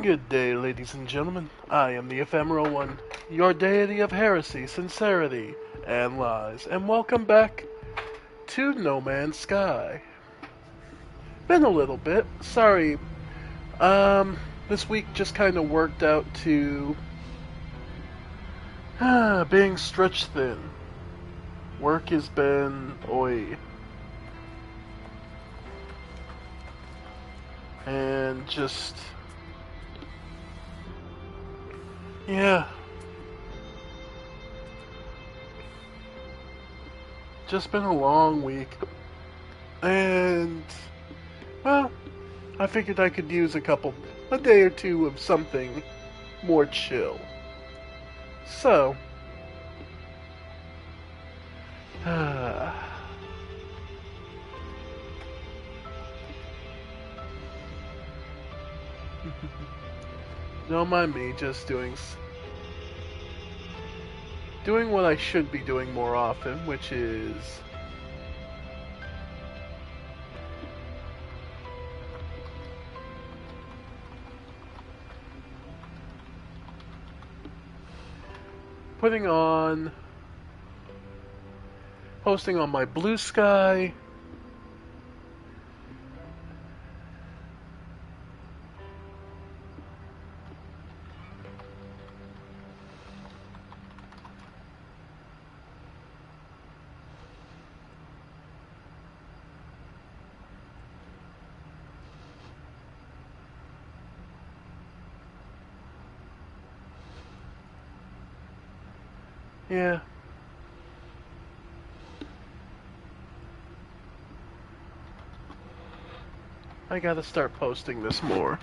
Good day, ladies and gentlemen. I am the Ephemeral One, your deity of heresy, sincerity, and lies, and welcome back to No Man's Sky. Been a little bit. Sorry. This week just kind of worked out to being stretched thin. Work has been oi. And just yeah. Just been a long week. And well, I figured I could use a day or two of something more chill. So, don't mind me just doing what I should be doing more often, which is posting on my Blue Sky. Yeah. I gotta start posting this more.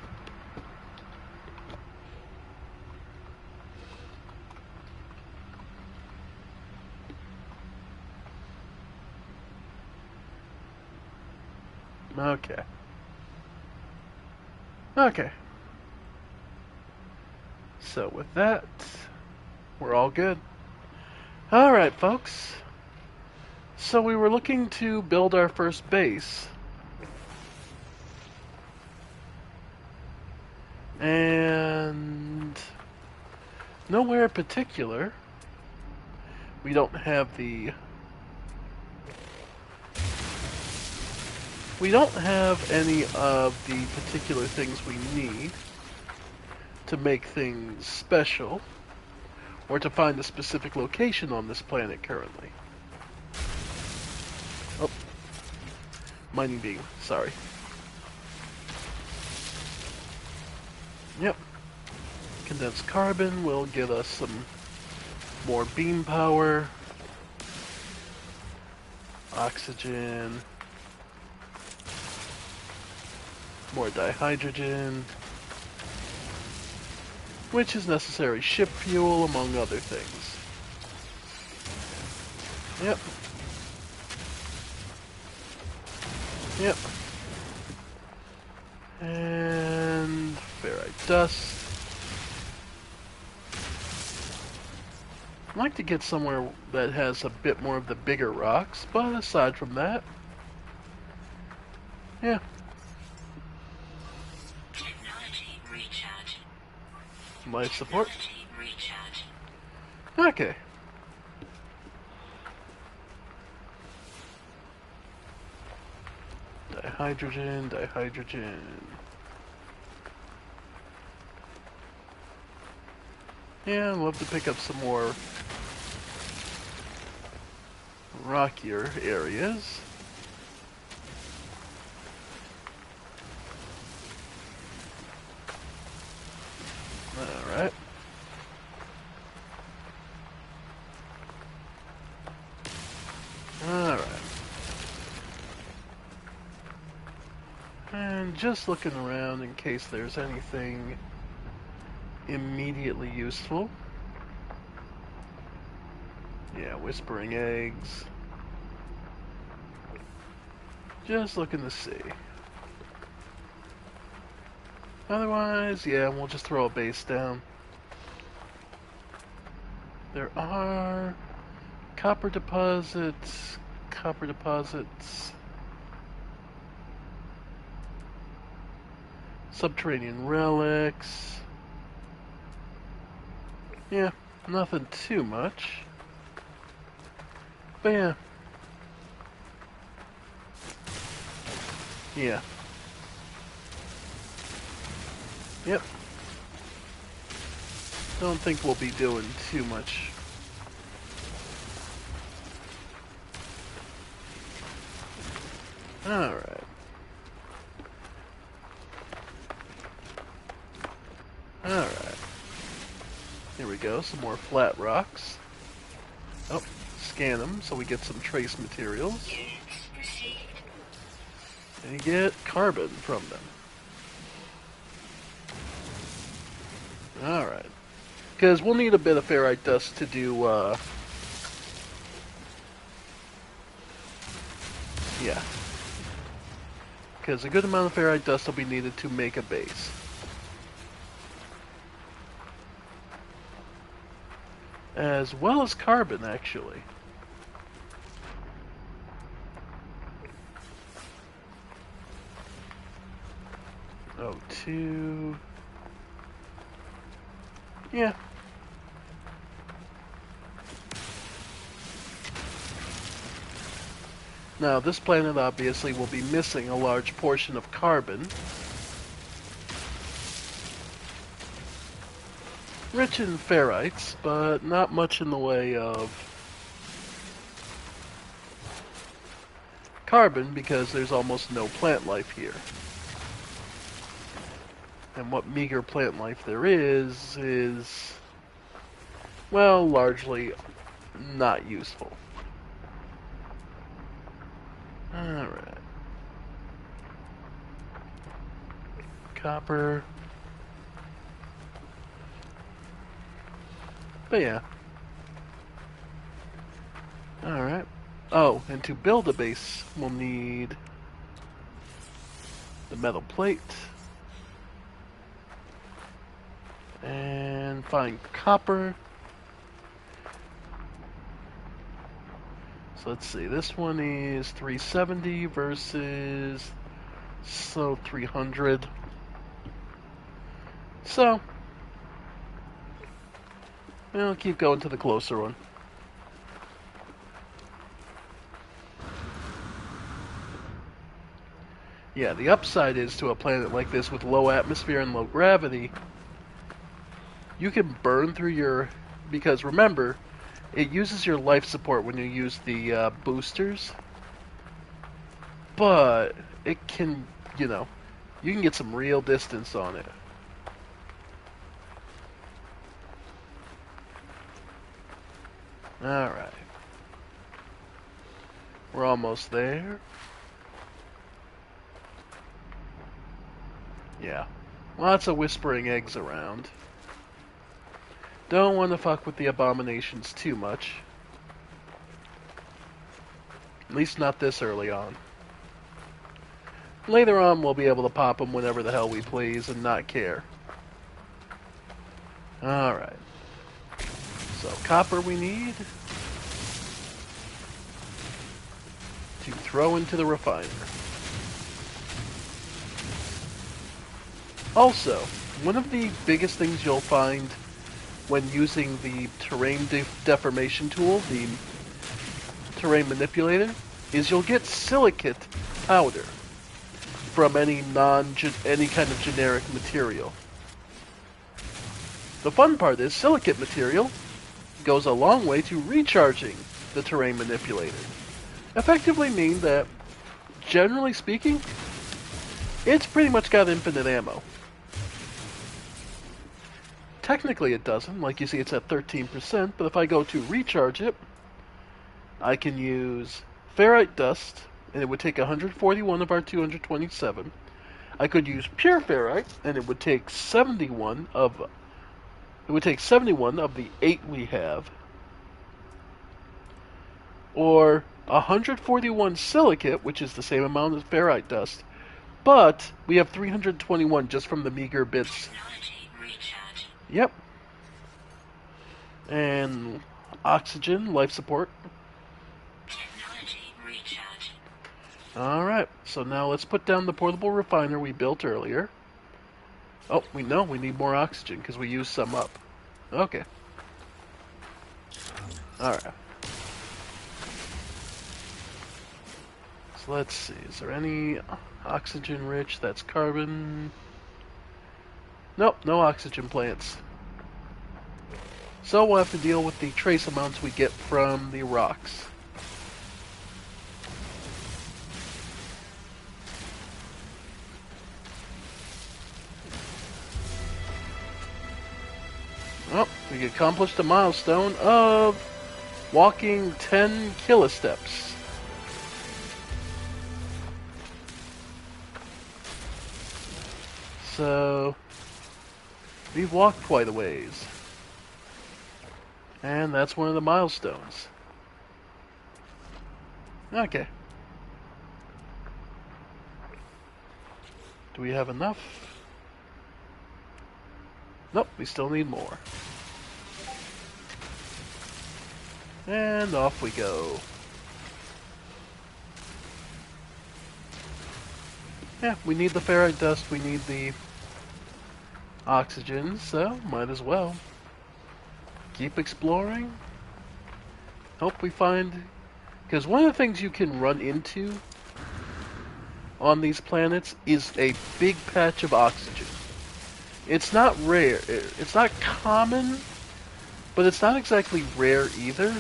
Okay. Okay. So with that, we're all good. Alright, folks. So we were looking to build our first base. And nowhere in particular. We don't have any of the particular things we need to make things special, or to find a specific location on this planet currently. Oh, mining beam, sorry. Yep. Condensed carbon will give us some more beam power. Oxygen. More dihydrogen. Which is necessary ship fuel, among other things. Yep. Yep. And ferrite dust. I'd like to get somewhere that has a bit more of the bigger rocks, but aside from that, yeah. Technology recharge. Life support. Recharge. Okay. Dihydrogen. Yeah, I'd love to pick up some more rockier areas. Alright. Alright. And just looking around in case there's anything immediately useful. Yeah, whispering eggs. Just looking to see. Otherwise, yeah, we'll just throw a base down. There are copper deposits. Subterranean relics. Yeah, nothing too much. But yeah. Yeah. Yep. Don't think we'll be doing too much. Alright. Alright. Here we go, some more flat rocks. Oh, scan them so we get some trace materials. And you get carbon from them. Alright. Because we'll need a bit of ferrite dust to do, yeah. Because a good amount of ferrite dust will be needed to make a base. As well as carbon, actually. O2. Yeah. Now, this planet obviously will be missing a large portion of carbon. Rich in ferrites, but not much in the way of carbon because there's almost no plant life here. And what meager plant life there is, well, largely not useful. Alright. Copper. But yeah. Alright. Oh, and to build a base, we'll need the metal plate. And find copper. So let's see, this one is 370 versus 300. So, we'll keep going to the closer one. Yeah, the upside is to a planet like this with low atmosphere and low gravity, you can burn through your... Because remember, it uses your life support when you use the boosters. But it can, you know, you can get some real distance on it. Alright. We're almost there. Yeah. Lots of whispering eggs around. Don't want to fuck with the abominations too much. At least not this early on. Later on, we'll be able to pop them whenever the hell we please and not care. Alright. So, copper we need to throw into the refiner. Also, one of the biggest things you'll find when using the terrain deformation tool, the terrain manipulator, is you'll get silicate powder from any kind of generic material. The fun part is silicate material goes a long way to recharging the terrain manipulator. Effectively mean that, generally speaking, it's pretty much got infinite ammo. Technically it doesn't, like you see it's at 13%, but if I go to recharge it, I can use ferrite dust, and it would take 141 of our 227. I could use pure ferrite, and it would take 71 of the 8 we have. Or 141 silicate, which is the same amount as ferrite dust, but we have 321 just from the meager bits. Yep. And oxygen, life support. Alright, so now let's put down the portable refiner we built earlier. Oh, we know we need more oxygen because we used some up. Okay. Alright. So let's see. Is there any oxygen rich? That's carbon. Nope, no oxygen plants. So we'll have to deal with the trace amounts we get from the rocks. Oh, we accomplished a milestone of walking 10 kilosteps. So, we've walked quite a ways. And that's one of the milestones. Okay. Do we have enough? Nope, we still need more. And off we go. Yeah, we need the ferrite dust, we need the oxygen, so might as well. Keep exploring. Hope we find... Because one of the things you can run into on these planets is a big patch of oxygen. It's not rare. It's not common, but it's not exactly rare either.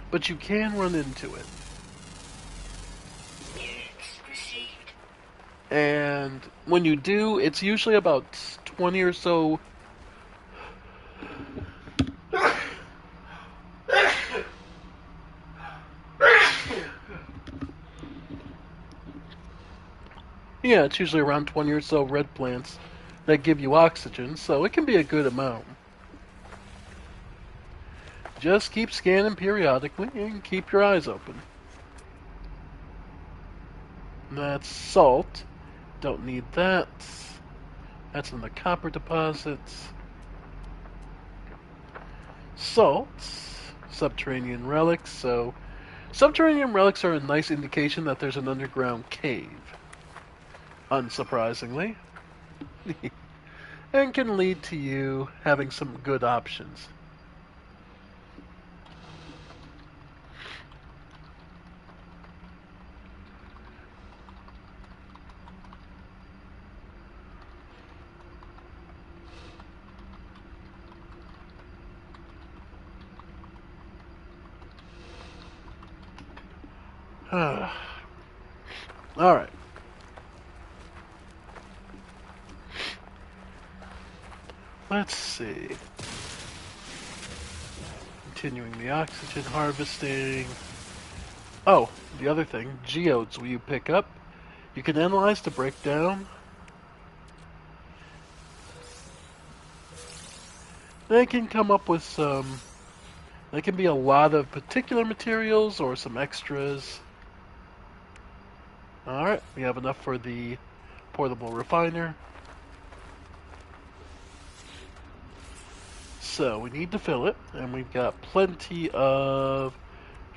But you can run into it. And when you do, it's usually about 20 or so. Yeah, it's usually around 20 or so red plants that give you oxygen, so it can be a good amount. Just keep scanning periodically and keep your eyes open. That's salt. Don't need that. That's in the copper deposits. Salt. Subterranean relics. So, subterranean relics are a nice indication that there's an underground cave. Unsurprisingly. And can lead to you having some good options. Alright. Let's see. Continuing the oxygen harvesting. Oh, the other thing, geodes will you pick up. You can analyze to break down. They can come up with some... They can be a lot of particular materials or some extras. Alright, we have enough for the portable refiner. So, we need to fill it, and we've got plenty of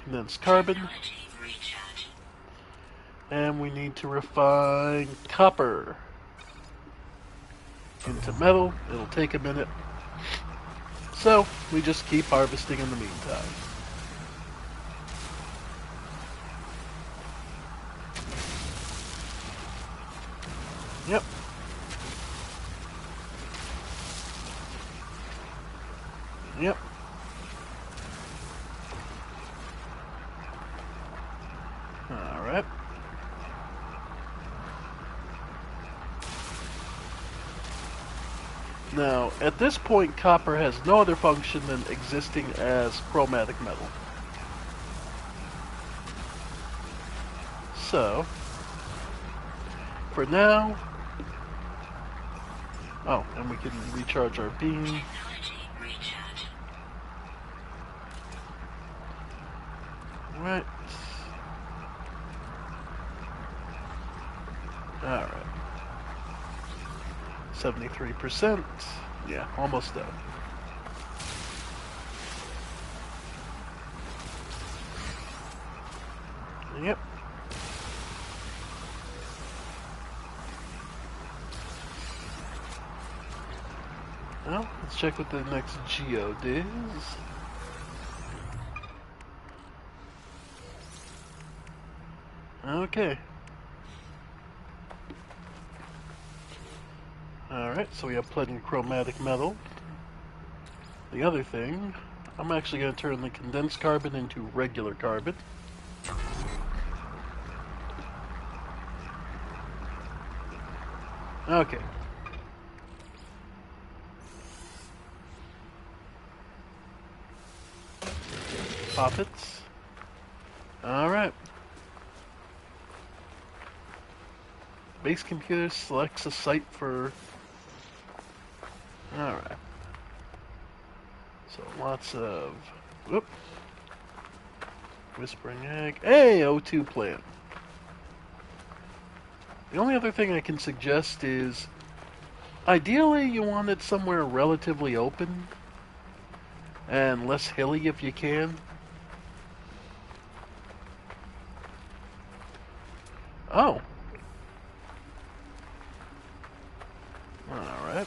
condensed carbon. And we need to refine copper into metal. It'll take a minute. So, we just keep harvesting in the meantime. Yep. Yep. Alright. Now, at this point, copper has no other function than existing as chromatic metal. So, for now... Oh, and we can recharge our beam. Right. Alright. 73%. Yeah, almost done. Yep. Well, let's check what the next geode is. Okay. Alright, so we have plenty of chromatic metal. The other thing, I'm actually going to turn the condensed carbon into regular carbon. Okay. Poppets. Alright. Base computer selects a site for... Alright. So lots of... Whoop. Whispering egg. Hey, O2 plant. The only other thing I can suggest is... Ideally, you want it somewhere relatively open. And less hilly if you can. Oh. Alright.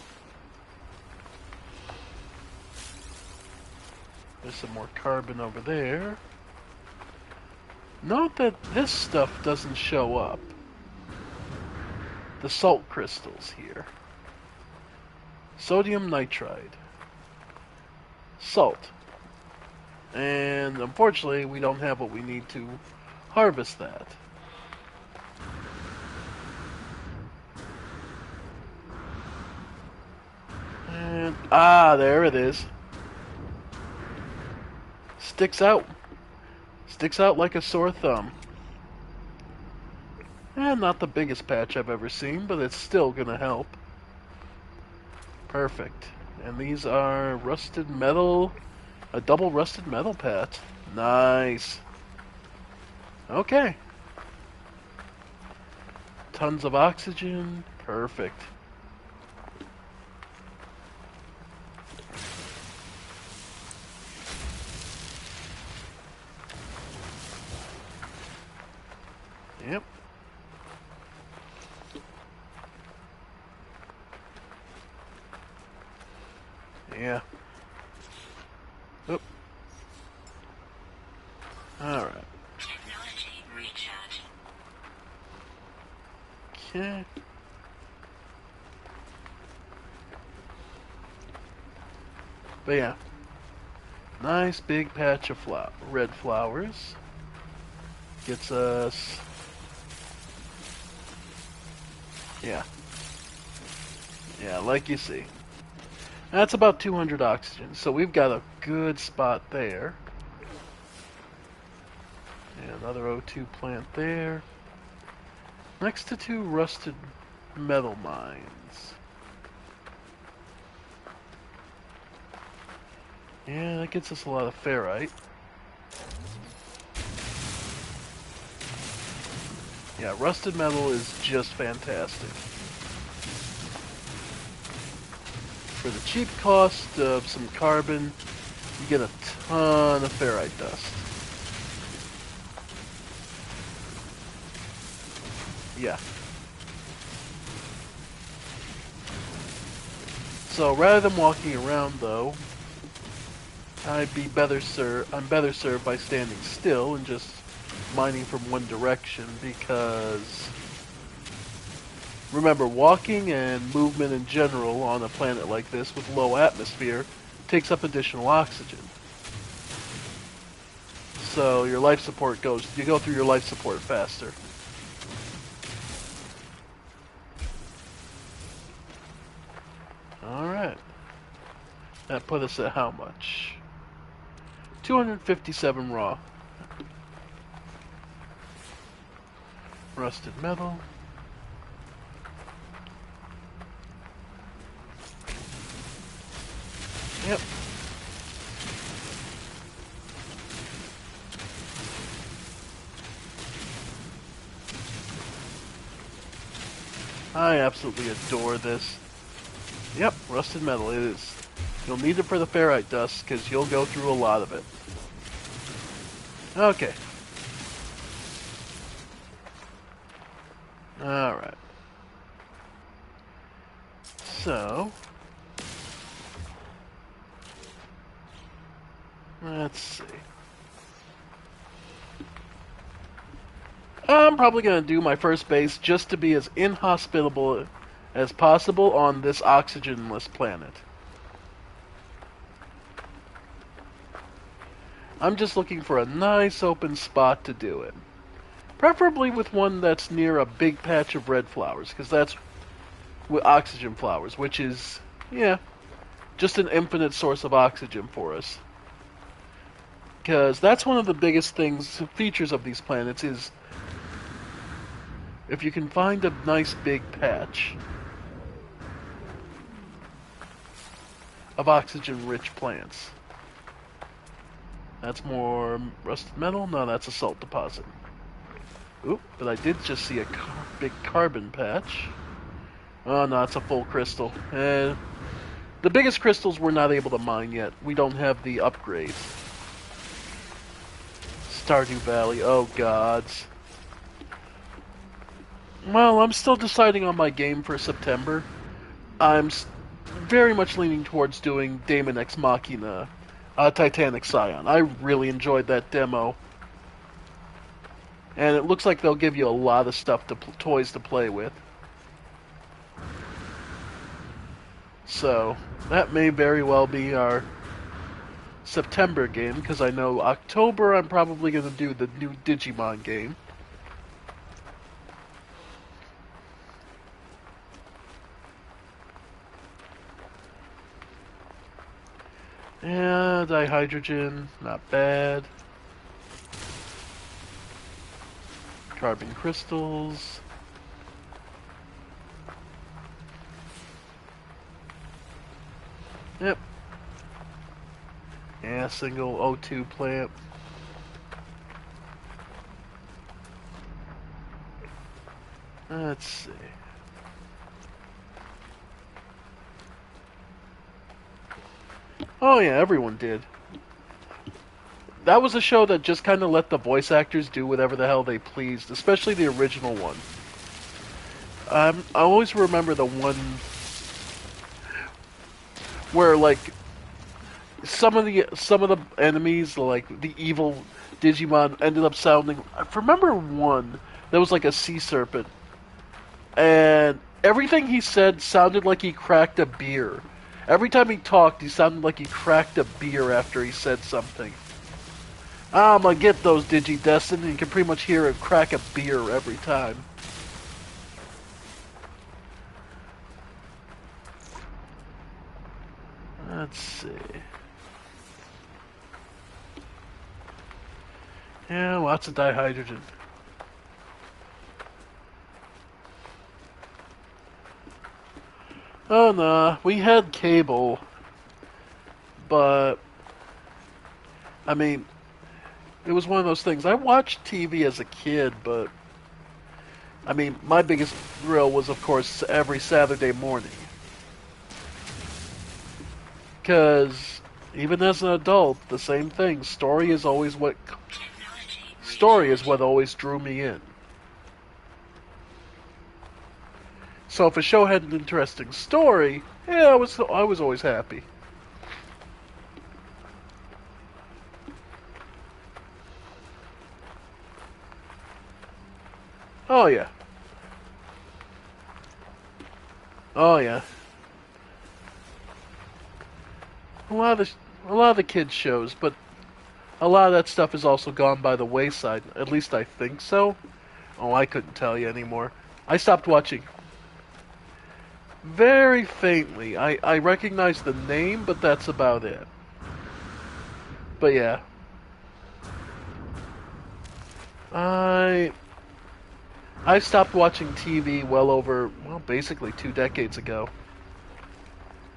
There's some more carbon over there. Note that this stuff doesn't show up. The salt crystals here. Sodium nitride. Salt. And unfortunately, we don't have what we need to harvest that. And, there it is. Sticks out. Sticks out like a sore thumb. And not the biggest patch I've ever seen, but it's still gonna help. Perfect. And these are rusted metal, a double rusted metal patch. Nice. Okay. Tons of oxygen. Perfect. Yep. Yeah. Oop. Alright. Technology recharging. Okay. But yeah. Nice big patch of red flowers. Gets us... Yeah. Yeah, like you see. That's about 200 oxygen, so we've got a good spot there. And another O2 plant there. Next to two rusted metal mines. Yeah, that gets us a lot of ferrite. Yeah, rusted metal is just fantastic. For the cheap cost of some carbon, you get a ton of ferrite dust. Yeah. So rather than walking around, though, I'm better served by standing still and just mining from one direction, because remember, walking and movement in general on a planet like this with low atmosphere takes up additional oxygen. So your life support you go through your life support faster. Alright. That put us at how much? 257 raw. Rusted metal. Yep. I absolutely adore this. Yep, rusted metal it is. You'll need it for the ferrite dust, because you'll go through a lot of it. Okay. Alright. So... Let's see. I'm probably going to do my first base just to be as inhospitable as possible on this oxygenless planet. I'm just looking for a nice open spot to do it. Preferably with one that's near a big patch of red flowers, because that's with oxygen flowers, which is, yeah, just an infinite source of oxygen for us. Because that's one of the biggest features of these planets is if you can find a nice big patch of oxygen-rich plants. That's more rusted metal? No, that's a salt deposit. Oop, but I did just see a big carbon patch. Oh no, it's a full crystal. The biggest crystals we're not able to mine yet. We don't have the upgrades. Stardew Valley, oh gods. Well, I'm still deciding on my game for September. I'm very much leaning towards doing Daemon X Machina, Titanic Scion. I really enjoyed that demo. And it looks like they'll give you a lot of stuff, toys to play with. So, that may very well be our September game, because I know October I'm probably going to do the new Digimon game. Yeah, dihydrogen, not bad. Carbon crystals. Yep. Yeah, single O2 plant. Let's see. Oh yeah, everyone did. That was a show that just kind of let the voice actors do whatever the hell they pleased, especially the original one. I always remember the one where like some of the enemies, like the evil Digimon, ended up sounding. I remember one that was like a sea serpent, and everything he said sounded like he cracked a beer. Every time he talked, he sounded like he cracked a beer after he said something. I'm gonna get those Digidestin, and you can pretty much hear him crack a beer every time. Let's see. Yeah, lots of dihydrogen. Oh no, we had cable, but I mean, it was one of those things. I watched TV as a kid, but I mean, my biggest thrill was, of course, every Saturday morning. Because even as an adult, the same thing. Story is what always drew me in. So if a show had an interesting story, yeah, I was always happy. Oh yeah. Oh yeah. A lot of the kids shows, but a lot of that stuff has also gone by the wayside. At least I think so. Oh, I couldn't tell you anymore. I stopped watching very faintly. I recognize the name, but that's about it. But yeah. I stopped watching TV basically 2 decades ago.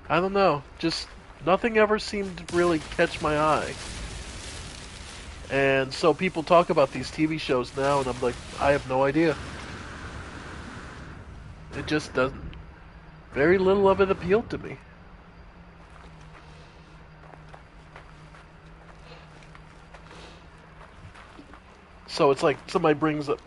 I don't know, just nothing ever seemed to really catch my eye. And so people talk about these TV shows now, and I'm like, I have no idea. It just doesn't. Very little of it appealed to me. So it's like somebody brings up.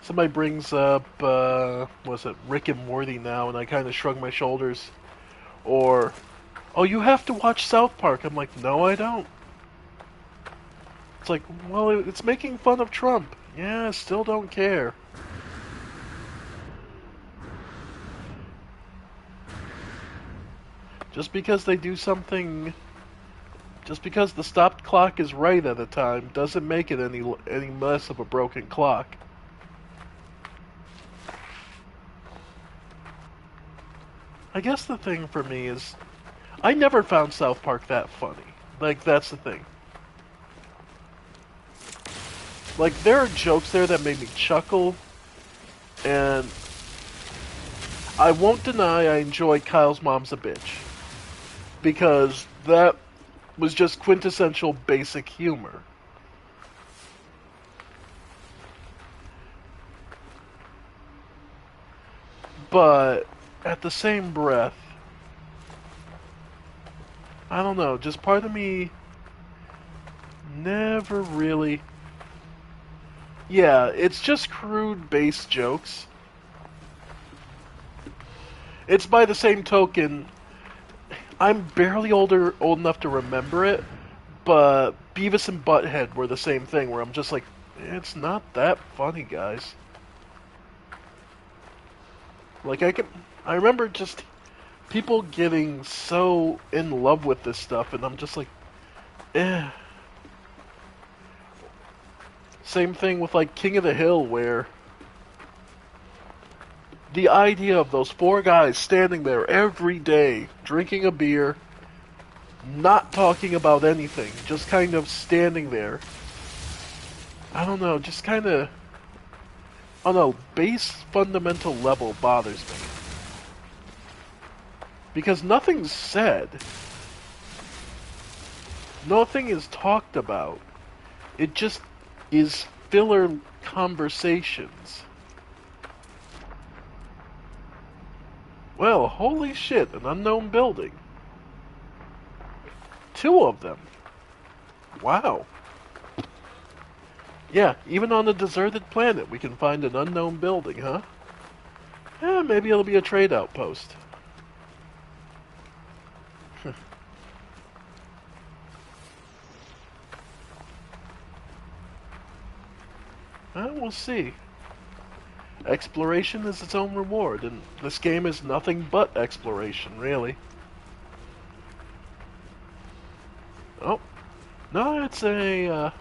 Somebody brings up, was it Rick and Morty now, and I kind of shrug my shoulders. Or, oh, you have to watch South Park. I'm like, no, I don't. It's like, well, it's making fun of Trump. Yeah, still don't care. Just because they do something, just because the stopped clock is right at a time, doesn't make it any less of a broken clock. I guess the thing for me is, I never found South Park that funny. Like, that's the thing. Like, there are jokes there that made me chuckle, and I won't deny I enjoy Kyle's Mom's a Bitch. Because that was just quintessential basic humor. But, at the same breath, I don't know, just part of me never really... Yeah, it's just crude base jokes. It's by the same token, I'm barely old enough to remember it, but Beavis and Butthead were the same thing, where I'm just like, it's not that funny, guys. Like, I remember just people getting so in love with this stuff, and I'm just like, eh. Same thing with, like, King of the Hill, where the idea of those four guys standing there every day, drinking a beer, not talking about anything, just kind of standing there. I don't know, just kind of, on a base fundamental level, bothers me. Because nothing's said. Nothing is talked about. It just is filler conversations. Well, holy shit, an unknown building. 2 of them. Wow. Yeah, even on a deserted planet we can find an unknown building, huh? Yeah, maybe it'll be a trade outpost. We'll see. Exploration is its own reward, and this game is nothing but exploration, really. Oh. No, it's a,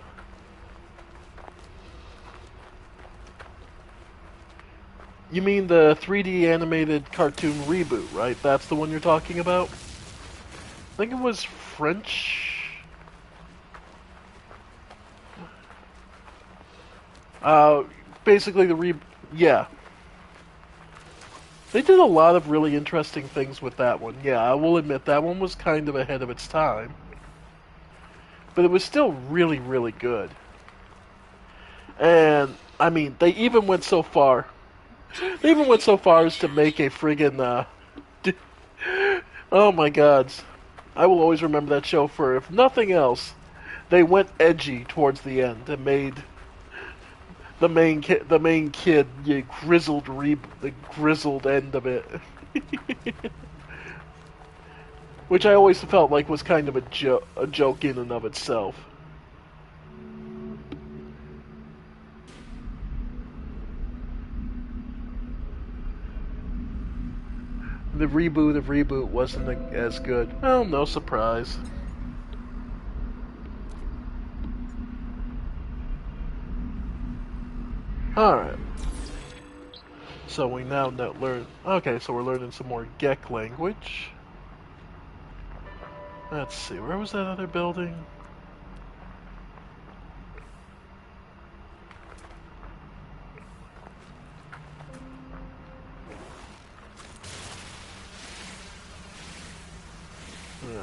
You mean the 3D animated cartoon reboot, right? That's the one you're talking about? I think it was French... basically yeah. They did a lot of really interesting things with that one. Yeah, I will admit that one was kind of ahead of its time. But it was still really, really good. And, I mean, they even went so far... They even went so far as to make a friggin', oh my gods. I will always remember that show for, if nothing else, they went edgy towards the end and made... the main kid, the grizzled end of it, which I always felt like was kind of a joke in and of itself. The reboot of Reboot wasn't as good. Well, no surprise. Alright. So we now learn... Okay, so we're learning some more Gek language. Let's see, where was that other building?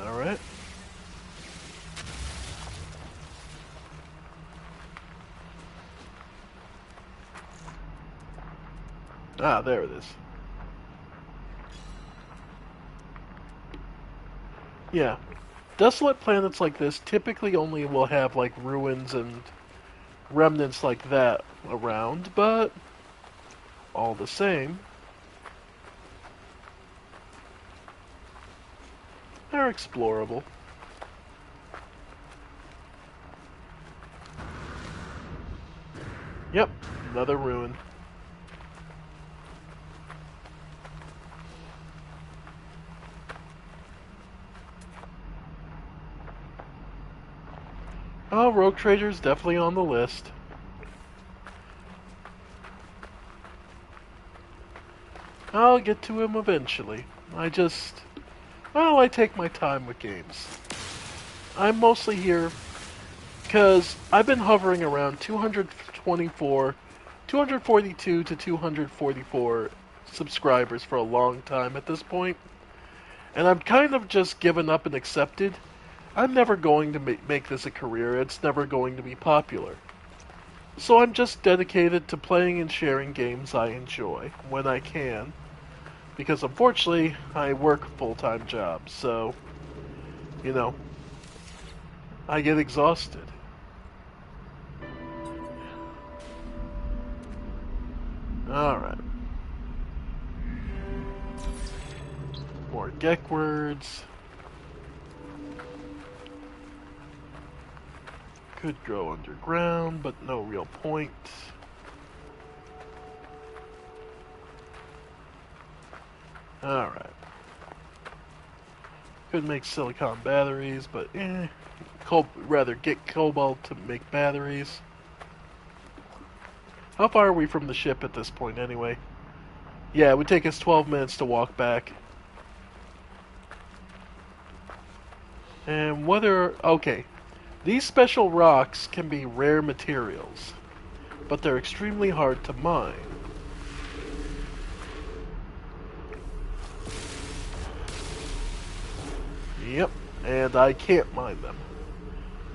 Alright. Ah, there it is. Yeah. Desolate planets like this typically only will have, like, ruins and remnants like that around, but all the same. They're explorable. Yep, another ruin. Oh, Rogue Trader's definitely on the list. I'll get to him eventually. I take my time with games. I'm mostly here because I've been hovering around 242 to 244 subscribers for a long time at this point, and I'm kind of just given up and accepted. I'm never going to make this a career. It's never going to be popular. So I'm just dedicated to playing and sharing games I enjoy when I can. Because unfortunately, I work a full-time job, so, you know, I get exhausted. Alright. More Gek words. Could go underground, but no real point. Alright. Could make silicon batteries, but rather get cobalt to make batteries. How far are we from the ship at this point anyway? Yeah, it would take us 12 minutes to walk back. And okay. These special rocks can be rare materials, but they're extremely hard to mine. Yep, and I can't mine them.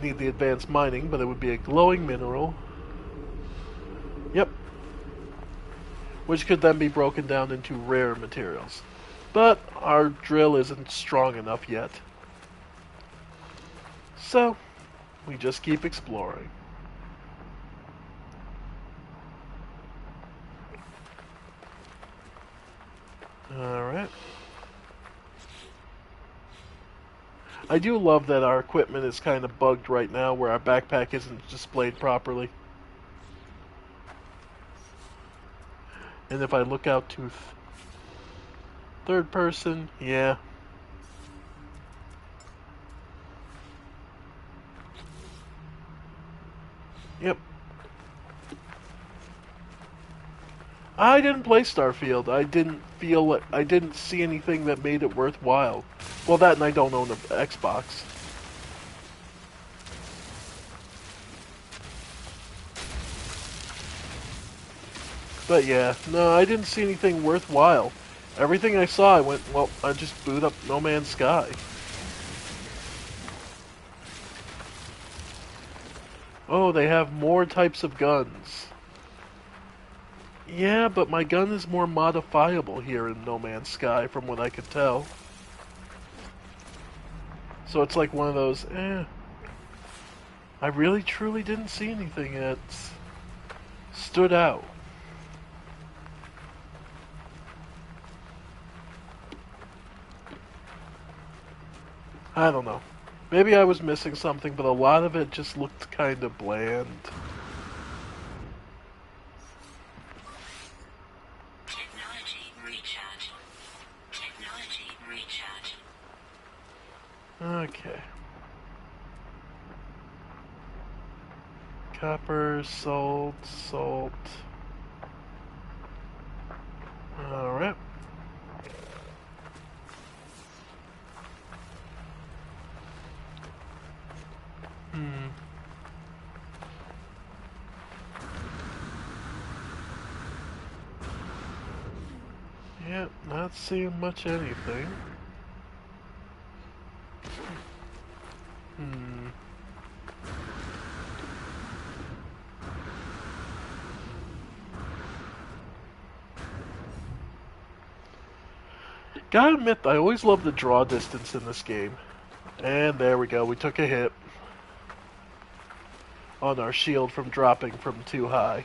Need the advanced mining, but it would be a glowing mineral. Yep. Which could then be broken down into rare materials. But our drill isn't strong enough yet. So, we just keep exploring. Alright. I do love that our equipment is kind of bugged right now, where our backpack isn't displayed properly. And if I look out to third person, yeah. Yep. I didn't play Starfield. I didn't see anything that made it worthwhile. Well, that and I don't own an Xbox. But yeah, no, I didn't see anything worthwhile. Everything I saw, I went, well, I just boot up No Man's Sky. Oh, they have more types of guns. Yeah, but my gun is more modifiable here in No Man's Sky, from what I could tell. So it's like one of those, I really truly didn't see anything that stood out. I don't know. Maybe I was missing something, but a lot of it just looked kind of bland. Technology recharging. Technology recharging. Okay. Copper, salt. Alright. Yep, not seeing much anything. Gotta admit, I always love the draw distance in this game. And there we go, we took a hit on our shield from dropping from too high.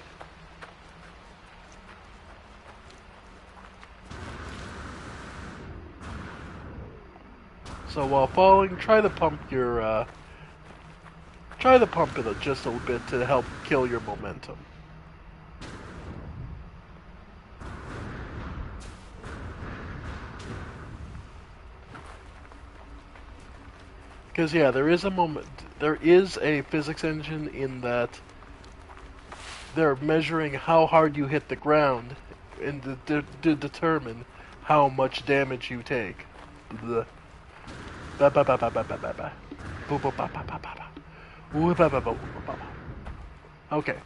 So while falling, try to pump your try to pump it just a little bit to help kill your momentum. Because yeah, there is a physics engine in that they're measuring how hard you hit the ground and to determine how much damage you take. Blah. Ba ba ba ba ba ba ba ba. Boo boo ba ba ba ba ba. Ooh ba ba ba ba ba. Okay.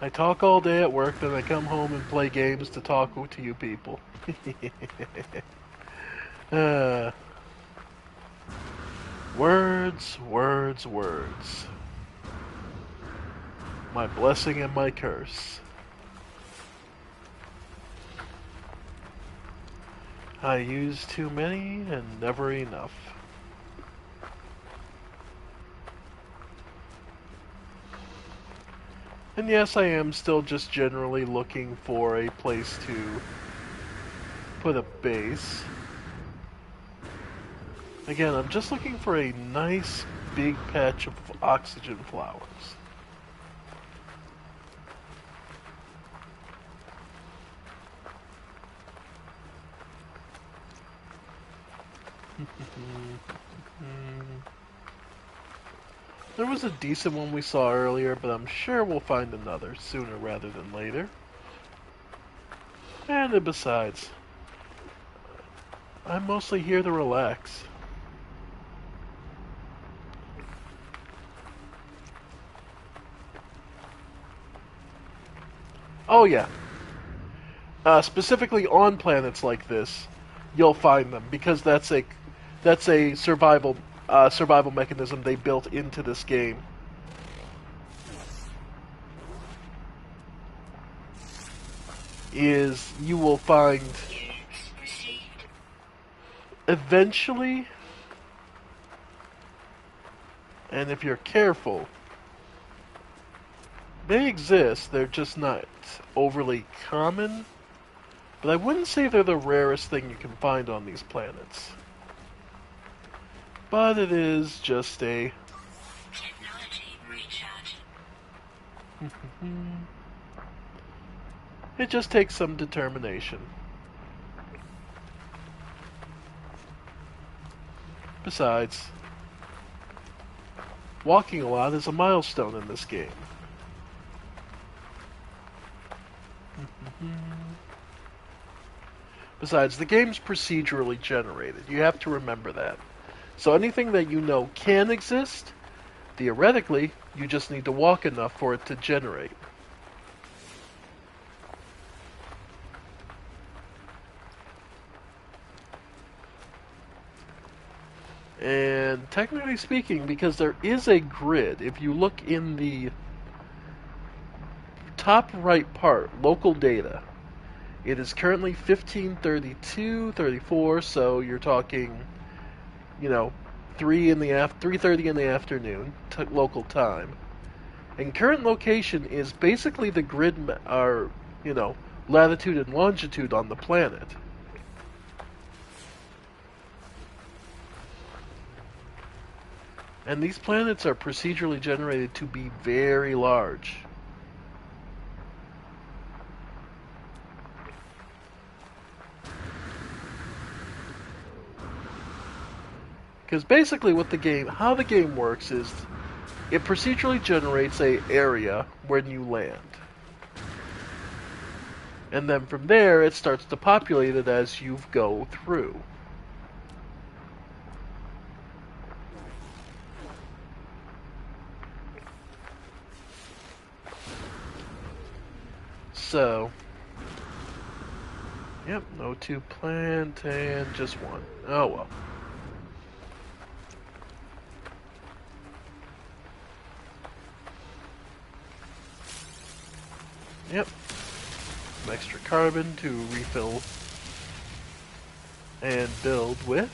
I talk all day at work, then I come home and play games to talk to you people. uh, words, words, words. My blessing and my curse. I use too many and never enough. And yes, I am still just generally looking for a place to put a base. Again, I'm just looking for a nice big patch of oxygen flowers. There was a decent one we saw earlier, but I'm sure we'll find another sooner rather than later. And besides, I'm mostly here to relax. Oh yeah. Specifically on planets like this, you'll find them because that's a survival mechanism they built into this game. Is you will find eventually, and if you're careful, they exist. They're just not overly common. But I wouldn't say they're the rarest thing you can find on these planets. But it is just a... Technology recharge. It just takes some determination. Besides, walking a lot is a milestone in this game. Besides, the game's procedurally generated. You have to remember that. So anything that you know can exist, theoretically, you just need to walk enough for it to generate. And technically speaking, because there is a grid, if you look in the top right part, local data, it is currently 15:32, 34, so you're talking, 3:30 in the afternoon, local time. And current location is basically the grid, latitude and longitude on the planet. And these planets are procedurally generated to be very large. Because basically how the game works is it procedurally generates a area when you land. And then from there it starts to populate it as you go through. So, yep, no two plant and just one. Oh well. Yep. Some extra carbon to refill and build with.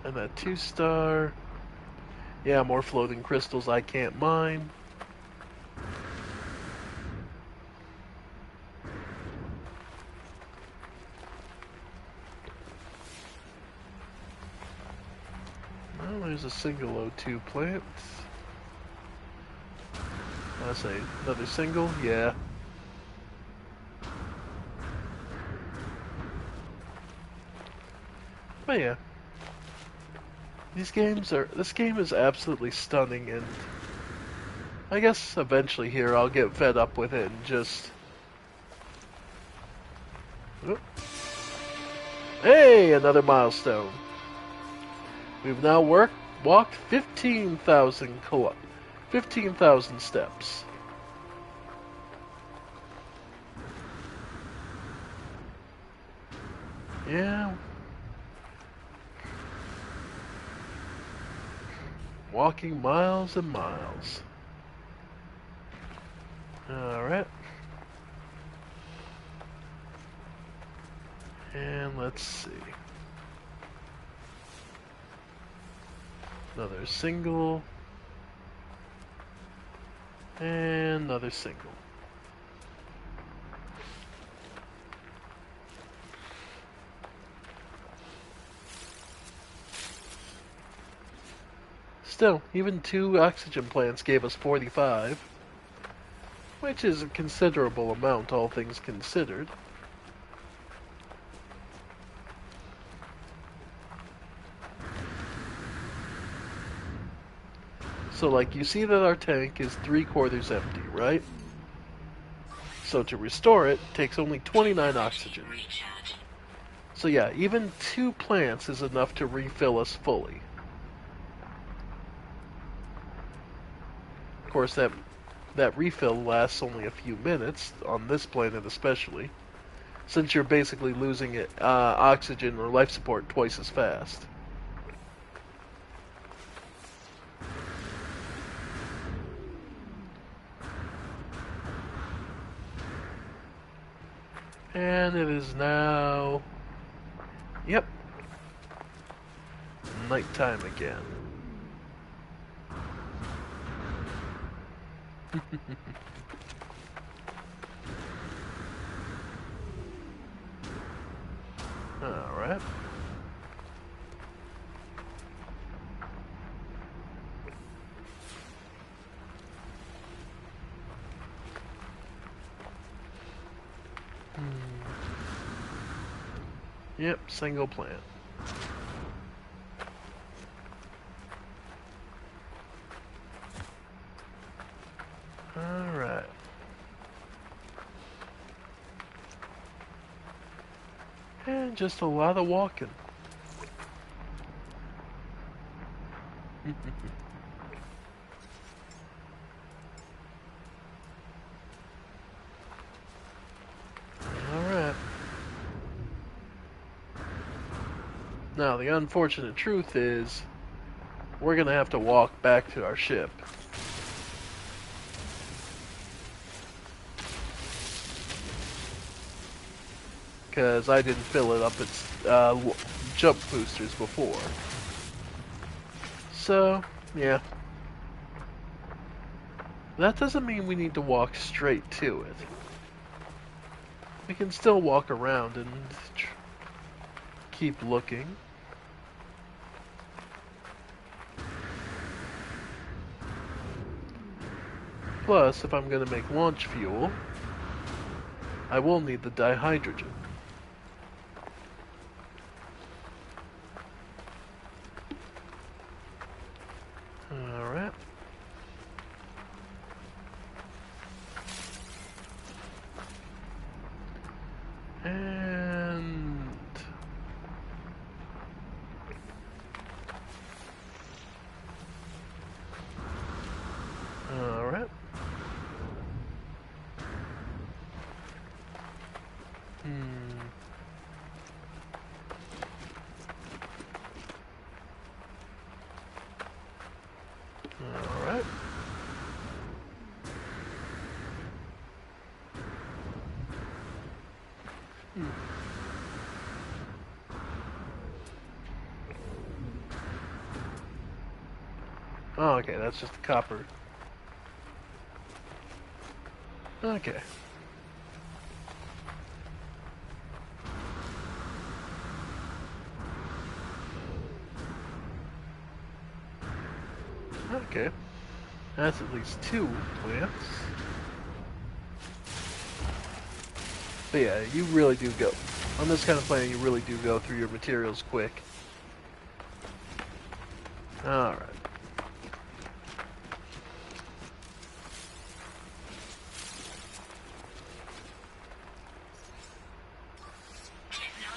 And that 2-star. Yeah, more floating crystals I can't mine. Well, there's a single O2 plant. I say another single, yeah. But yeah. This game is absolutely stunning, and I guess eventually here I'll get fed up with it and just... Oop. Hey, another milestone. We've now walked 15,000 steps. Yeah. Walking miles and miles. Alright. And let's see. Another single. And another single. Still, even 2 oxygen plants gave us 45, which is a considerable amount, all things considered. So, like, you see that our tank is 3/4 empty, right? So to restore it, takes only 29 oxygen. Recharge. So yeah, even 2 plants is enough to refill us fully. Of course, that refill lasts only a few minutes, on this planet especially, since you're basically losing oxygen or life support twice as fast. And it is now... Yep. Nighttime again. Alright. Yep, single plant. Alright. And just a lot of walking. Alright. Now, the unfortunate truth is, we're gonna have to walk back to our ship. Because I didn't fill it up its jump boosters before. So, yeah. That doesn't mean we need to walk straight to it. We can still walk around and keep looking. Plus, if I'm going to make launch fuel, I will need the dihydrogen. Alright. And... Alright. Alright. Oh, okay, that's just the copper. Okay. Okay. That's at least 2 plants. But yeah, you really do go. On this kind of plant, you really do go through your materials quick. Alright.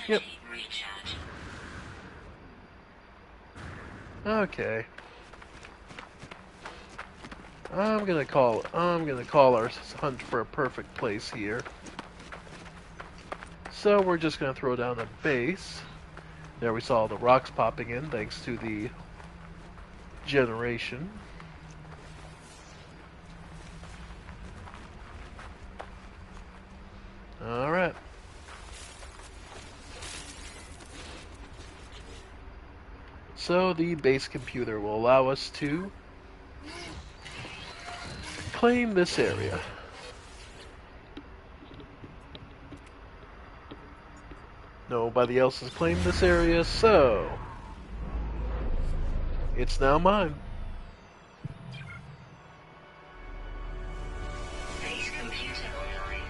Yep. Recharge. Okay. I'm gonna call our hunt for a perfect place here. So we're just gonna throw down a base. There we saw the rocks popping in thanks to the generation. Alright. So the base computer will allow us to claim this area. Nobody else has claimed this area, so it's now mine. Base computer online.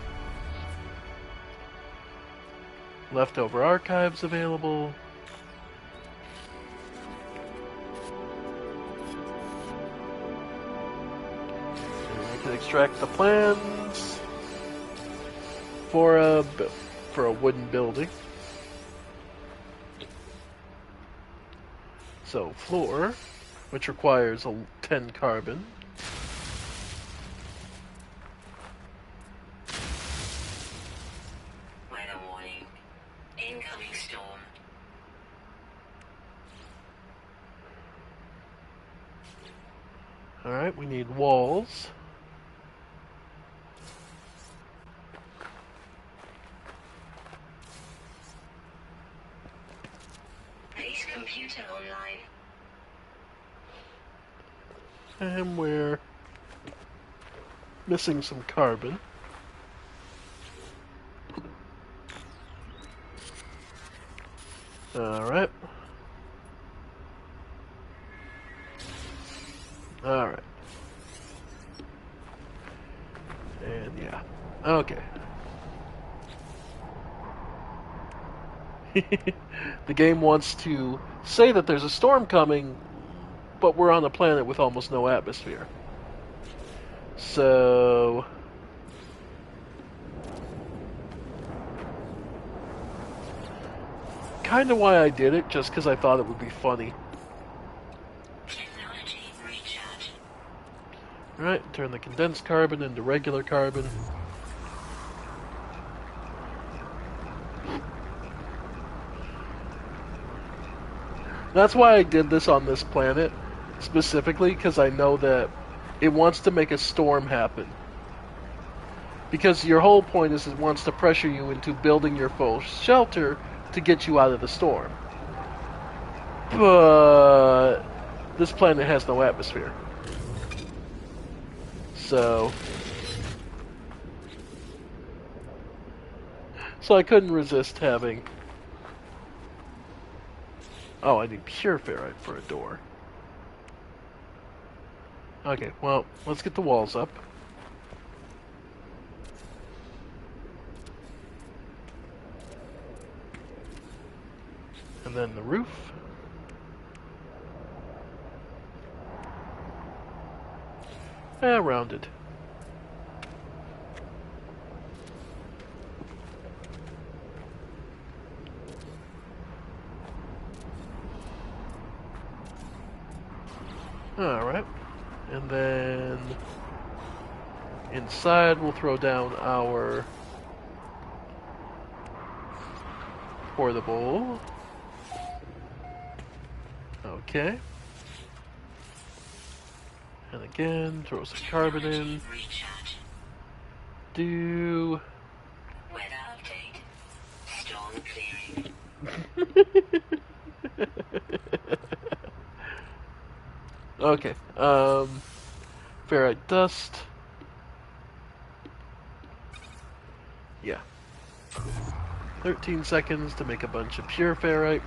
Leftover archives available. And I can extract the plans for a wooden building. So floor, which requires 10 carbon. Weather warning. Incoming storm. Alright, we need walls. Base computer online. And we're missing some carbon. Alright. Alright. And yeah. Okay. The game wants to say that there's a storm coming, but we're on a planet with almost no atmosphere. So kind of why I did it, just because I thought it would be funny. Technology recharge. Alright, turn the condensed carbon into regular carbon. That's why I did this on this planet, specifically, because I know that it wants to make a storm happen. Because your whole point is it wants to pressure you into building your full shelter to get you out of the storm. But this planet has no atmosphere. So I couldn't resist having... Oh, I need pure ferrite for a door. Okay, well, let's get the walls up. And then the roof. Rounded. Alright. And then inside we'll throw down our portable. Okay. And again, throw some carbon in. Recharge. Do... Weather update. Storm clearing. Okay. Ferrite dust. Yeah. 13 seconds to make a bunch of pure ferrite.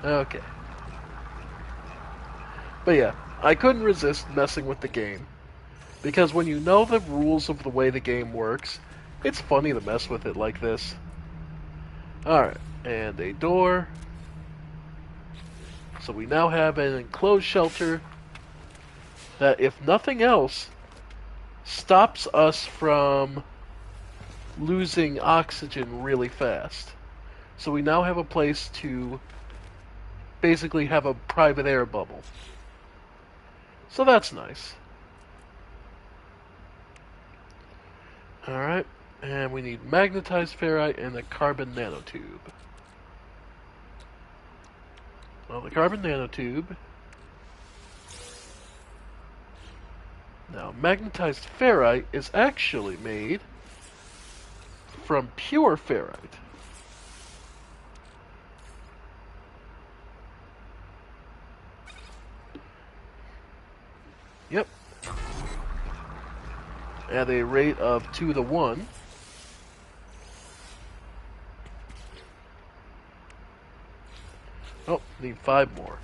Okay. But yeah, I couldn't resist messing with the game. Because when you know the rules of the way the game works, it's funny to mess with it like this. Alright, and a door. So we now have an enclosed shelter that, if nothing else, stops us from losing oxygen really fast. So we now have a place to basically have a private air bubble. So that's nice. Alright, and we need magnetized ferrite and a carbon nanotube. Well, the carbon nanotube. Now, magnetized ferrite is actually made from pure ferrite. Yep. At a rate of 2 to 1. Oh, need 5 more.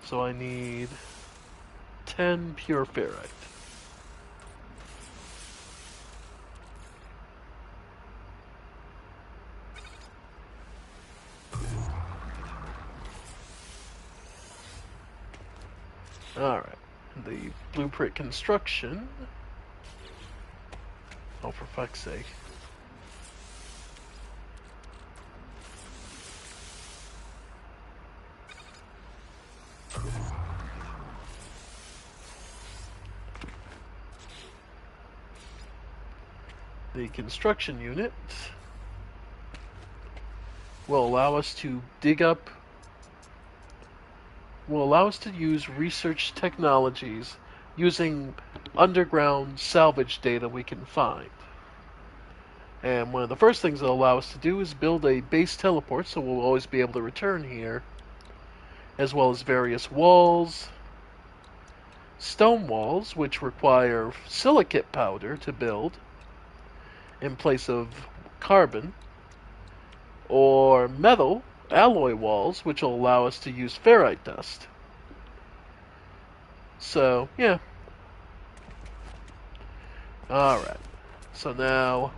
So I need 10 pure ferrite. Alright, the blueprint construction. Oh, for fuck's sake. The construction unit will allow us to dig up, will allow us to use research technologies using underground salvage data we can find. And one of the first things it'll allow us to do is build a base teleport, so we'll always be able to return here, as well as various walls, stone walls, which require silicate powder to build in place of carbon, or metal alloy walls, which will allow us to use ferrite dust. So, yeah. Alright. So now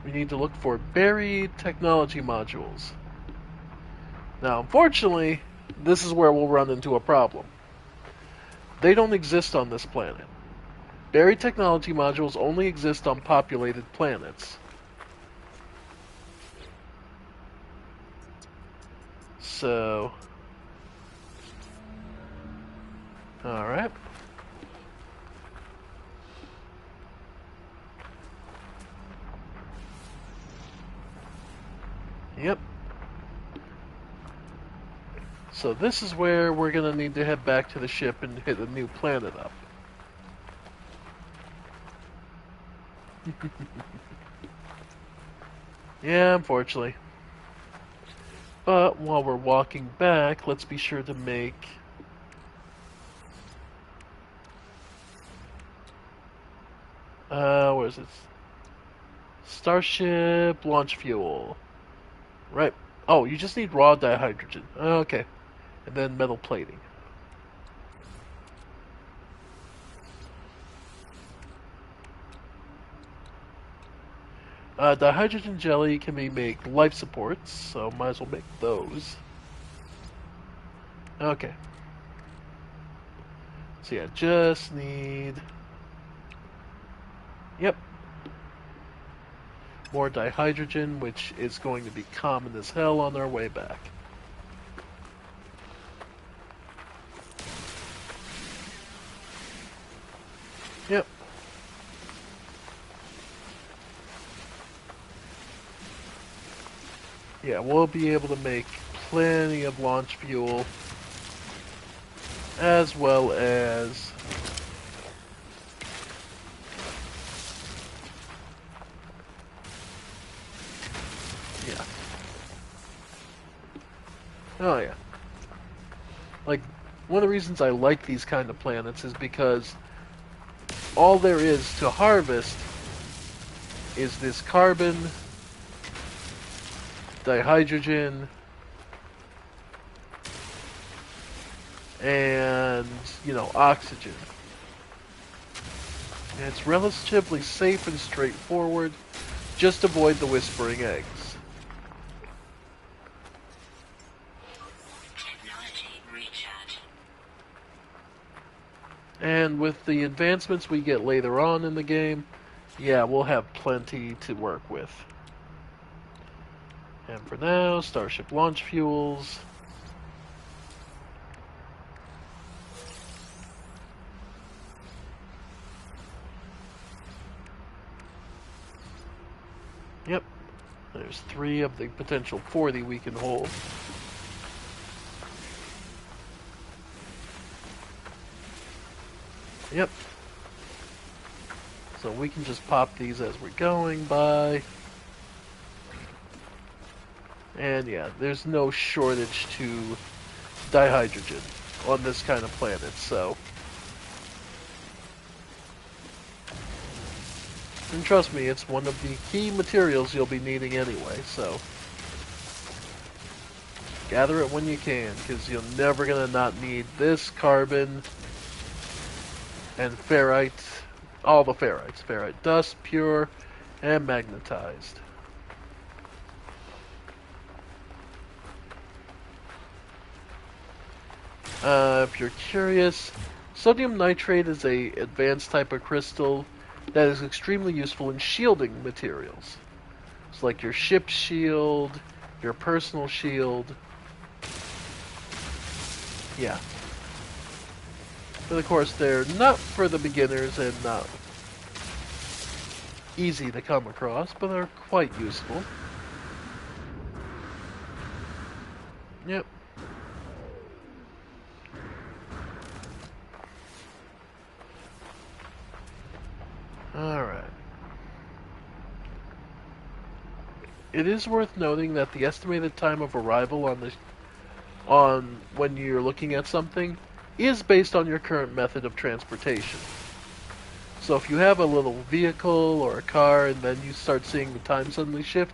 we need to look for buried technology modules. Now, unfortunately, this is where we'll run into a problem. They don't exist on this planet. Buried technology modules only exist on populated planets. So, alright. Yep. So this is where we're going to need to head back to the ship and hit a new planet up. Yeah, unfortunately. But while we're walking back, let's be sure to make what is it? Starship launch fuel. Right. Oh, you just need raw dihydrogen. Okay. And then metal plating. Dihydrogen jelly can be make life supports, so might as well make those. Okay. So yeah, just need... Yep. More dihydrogen, which is going to be common as hell on our way back. Yep. Yeah, we'll be able to make plenty of launch fuel, as well as Yeah. Oh yeah. Like, one of the reasons I like these kind of planets is because all there is to harvest is this carbon, dihydrogen, and, oxygen. And it's relatively safe and straightforward. Just avoid the whispering eggs. Technology recharge. And with the advancements we get later on in the game, yeah, we'll have plenty to work with. And for now, Starship launch fuels. Yep, there's 3 of the potential 40 we can hold. Yep. So we can just pop these as we're going by. And yeah, there's no shortage to dihydrogen on this kind of planet, so. And trust me, it's one of the key materials you'll be needing anyway, so. Gather it when you can, because you're never gonna not need this carbon and ferrite, all the ferrites. Ferrite dust, pure, and magnetized. If you're curious, sodium nitrate is a advanced type of crystal that is extremely useful in shielding materials. It's like your ship shield, your personal shield. Yeah. But of course, they're not for the beginners and not easy to come across, but they're quite useful. Yep. Alright. It is worth noting that the estimated time of arrival on when you're looking at something is based on your current method of transportation. So if you have a little vehicle or a car and then you start seeing the time suddenly shift,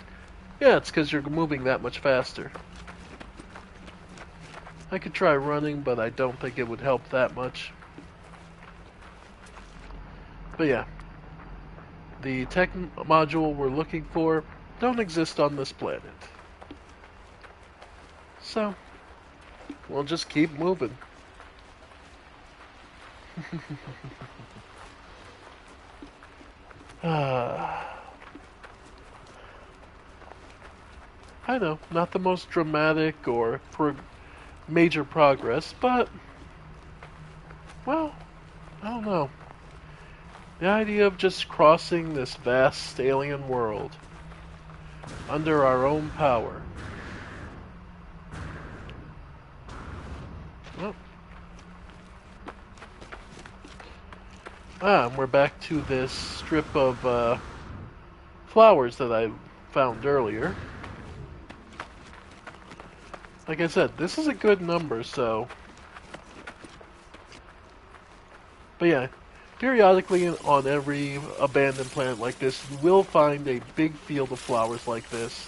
yeah, it's because you're moving that much faster. I could try running, but I don't think it would help that much. But yeah, the tech module we're looking for don't exist on this planet. So, we'll just keep moving. I know, not the most dramatic or major progress, but, well, I don't know. The idea of just crossing this vast alien world under our own power. Well, and we're back to this strip of flowers that I found earlier. Like I said, this is a good number, so. But yeah, periodically on every abandoned planet like this, you will find a big field of flowers like this.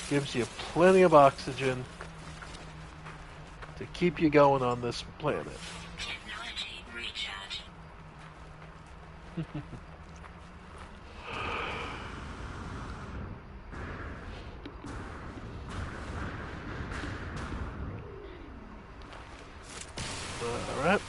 Gives you plenty of oxygen to keep you going on this planet. Technology recharge. Alright.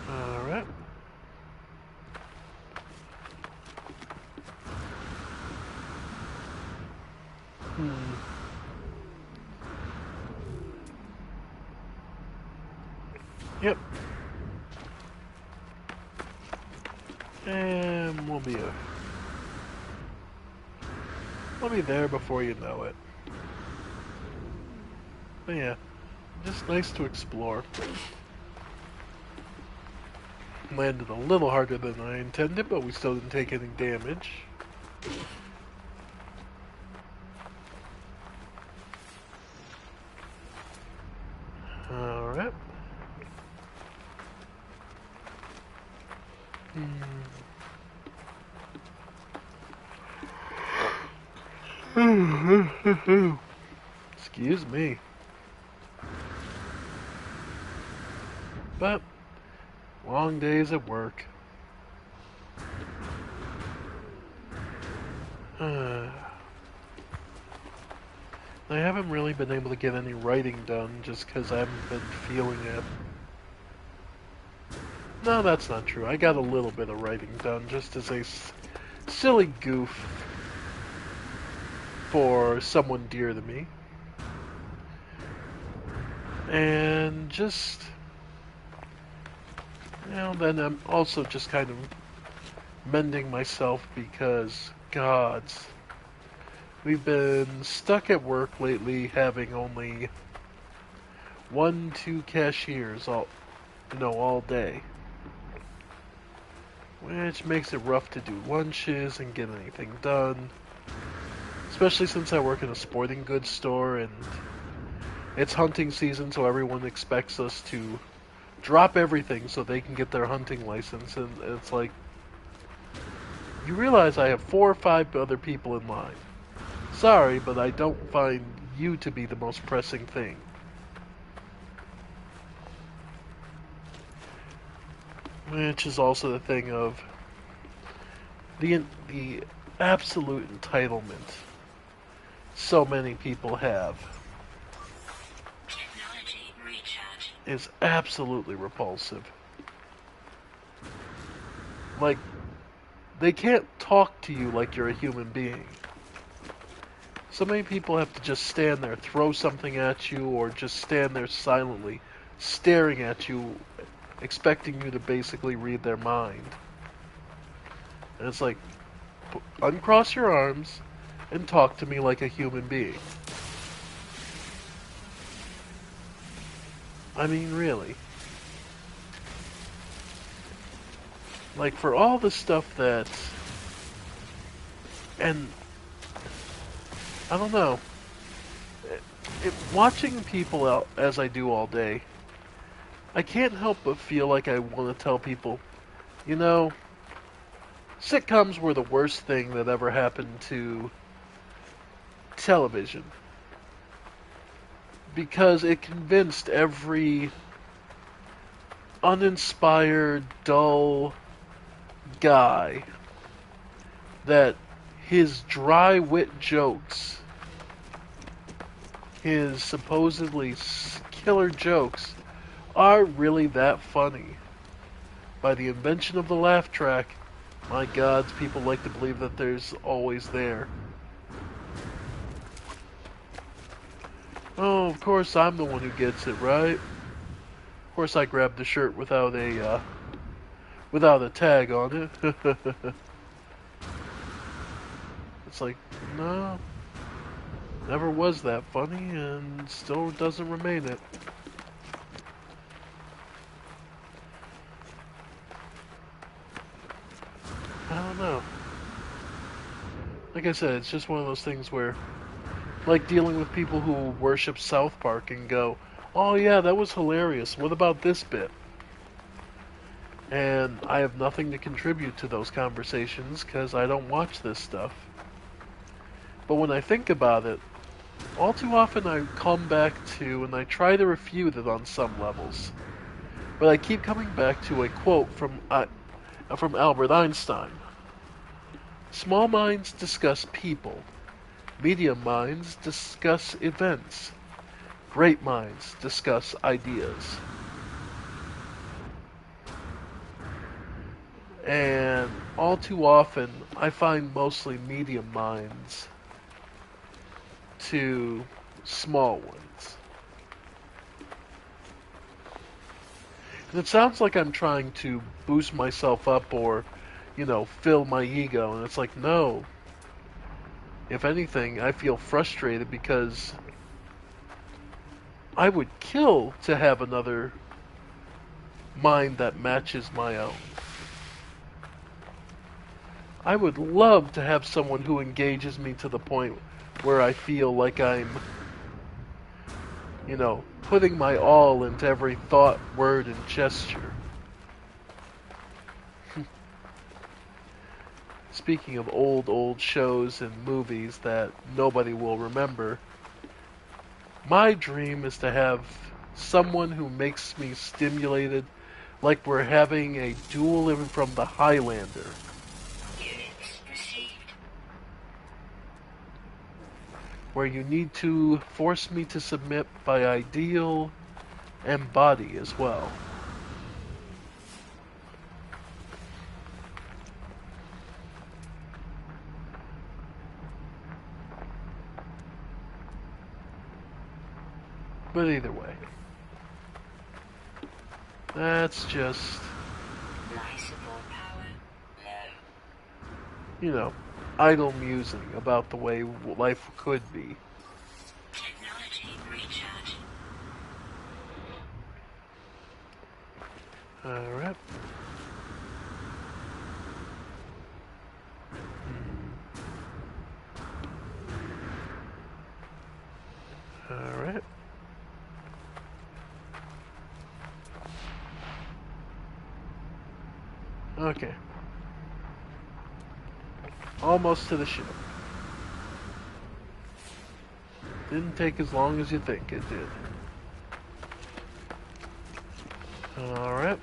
Alright. Yep. And we'll be there before you know it. But yeah, just nice to explore. Landed a little harder than I intended, but we still didn't take any damage. Alright. Excuse me. But, long days at work. I haven't really been able to get any writing done just because I haven't been feeling it. No, that's not true. I got a little bit of writing done just as a silly goof for someone dear to me. And just, then I'm also just kind of mending myself because, gods, we've been stuck at work lately having only 1-2 cashiers all day. Which makes it rough to do lunches and get anything done. Especially since I work in a sporting goods store and it's hunting season, so everyone expects us to drop everything so they can get their hunting license. And it's like, you realize I have 4 or 5 other people in line. Sorry, but I don't find you to be the most pressing thing. Which is also the thing of the absolute entitlement so many people have Technology recharge. is absolutely repulsive. Like, they can't talk to you like you're a human being. So many people have to just stand there, throw something at you, or just stand there silently, staring at you, expecting you to basically read their mind. And it's like, uncross your arms and talk to me like a human being. I mean, really. Like, for all the stuff that... And... I don't know. Watching people out as I do all day, I can't help but feel like I want to tell people, sitcoms were the worst thing that ever happened to television. Because it convinced every uninspired, dull guy that his dry wit jokes, his supposedly killer jokes, are really that funny. By the invention of the laugh track, my gods, people like to believe that there's always there. Oh, of course I'm the one who gets it, right? Of course I grabbed the shirt without a tag on it. It's like, no, never was that funny and still doesn't remain it. I don't know. Like I said, it's just one of those things where, like dealing with people who worship South Park and go, oh yeah, that was hilarious, what about this bit? And I have nothing to contribute to those conversations because I don't watch this stuff. But when I think about it, all too often I come back to, and I try to refute it on some levels, but I keep coming back to a quote from Albert Einstein. Small minds discuss people. Medium minds discuss events. Great minds discuss ideas. And all too often, I find mostly medium minds to small ones. And it sounds like I'm trying to boost myself up or, fill my ego. And it's like, no. If anything, I feel frustrated because I would kill to have another mind that matches my own. I would love to have someone who engages me to the point where I feel like I'm, putting my all into every thought, word, and gesture. Speaking of old shows and movies that nobody will remember, my dream is to have someone who makes me stimulated like we're having a duel in from the Highlander. Units received. Where you need to force me to submit by ideal and body as well. But either way, that's just, Life support power low. idle musing about the way life could be. Technology recharge. Alright. Alright. Okay. Almost to the ship. Didn't take as long as you think it did. Alright.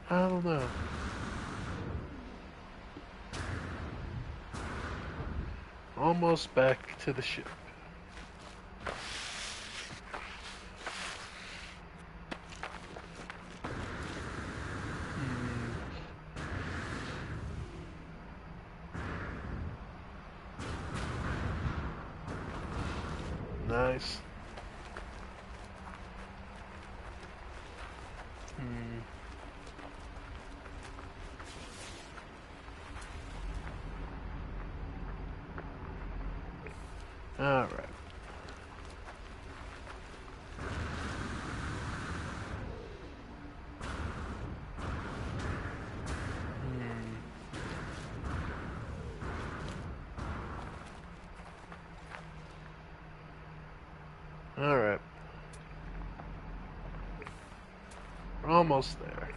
I don't know. Almost back to the ship. Nice. Alright. Alright. We're almost there.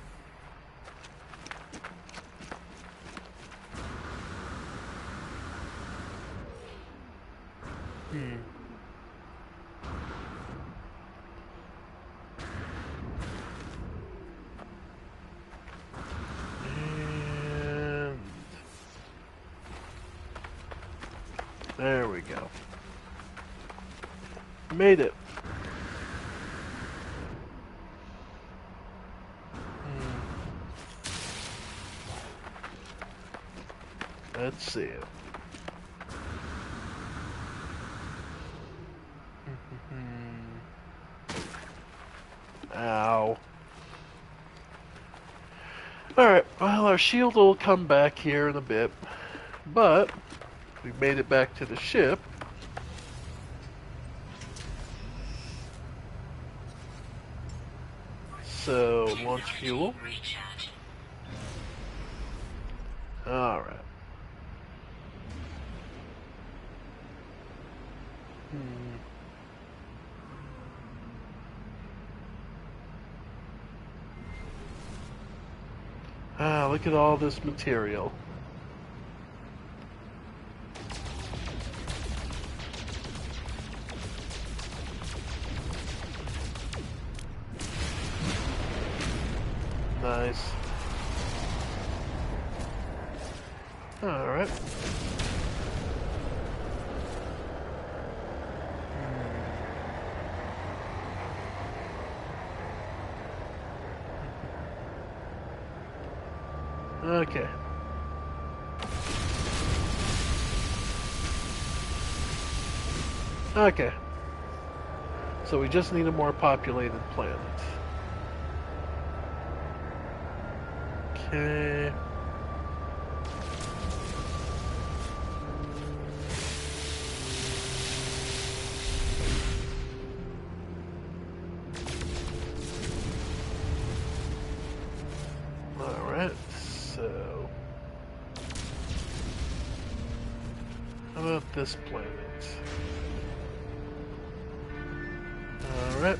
And there we go. Made it. Let's see it. Ow. Alright, well, our shield will come back here in a bit, but we made it back to the ship. So, launch fuel. Recharge. Alright. Ah, look at all this material. Nice. Alright. Okay. Okay. So we just need a more populated planet. Okay. Alright, so... how about this planet? Alright.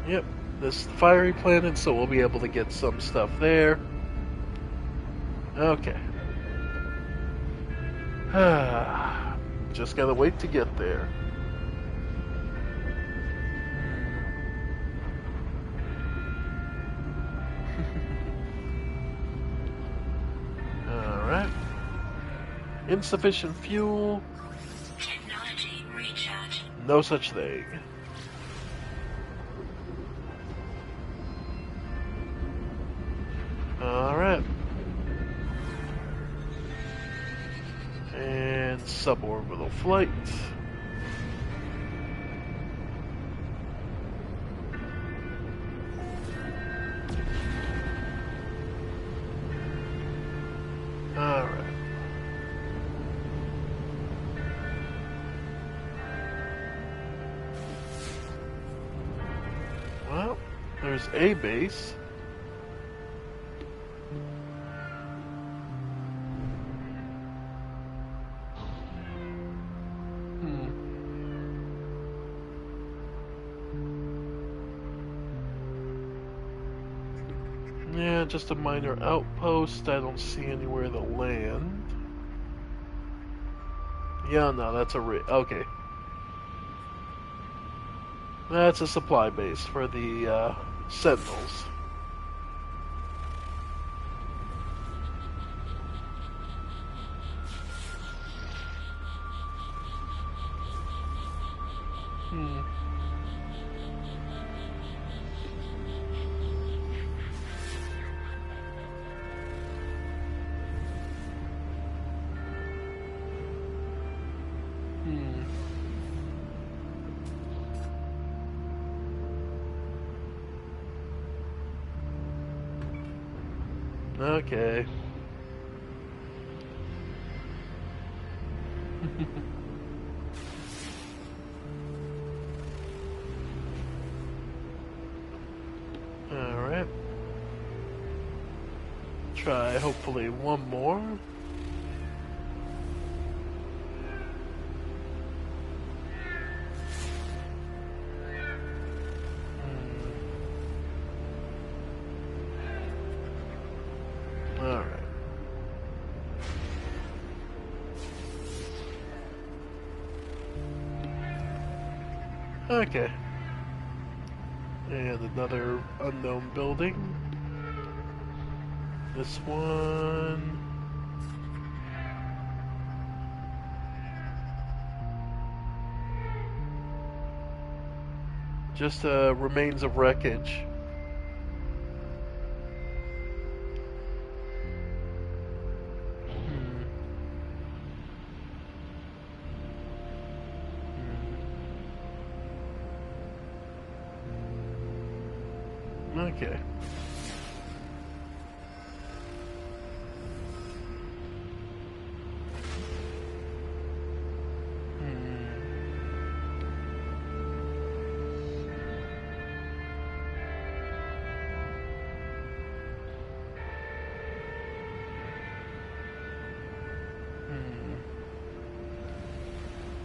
Yep, this fiery planet, so we'll be able to get some stuff there. Okay. Just gotta wait to get there. Alright. Insufficient fuel. Technology recharge. No such thing. Alright. And suborbital flight. Alright. Well, there's a base. Yeah, just a minor outpost. I don't see anywhere to land. Yeah, no, that's a okay. That's a supply base for the Sentinels. Okay. Alright. Try hopefully one more. Alright. Okay. And another unknown building. This one. Just remains of wreckage. Okay.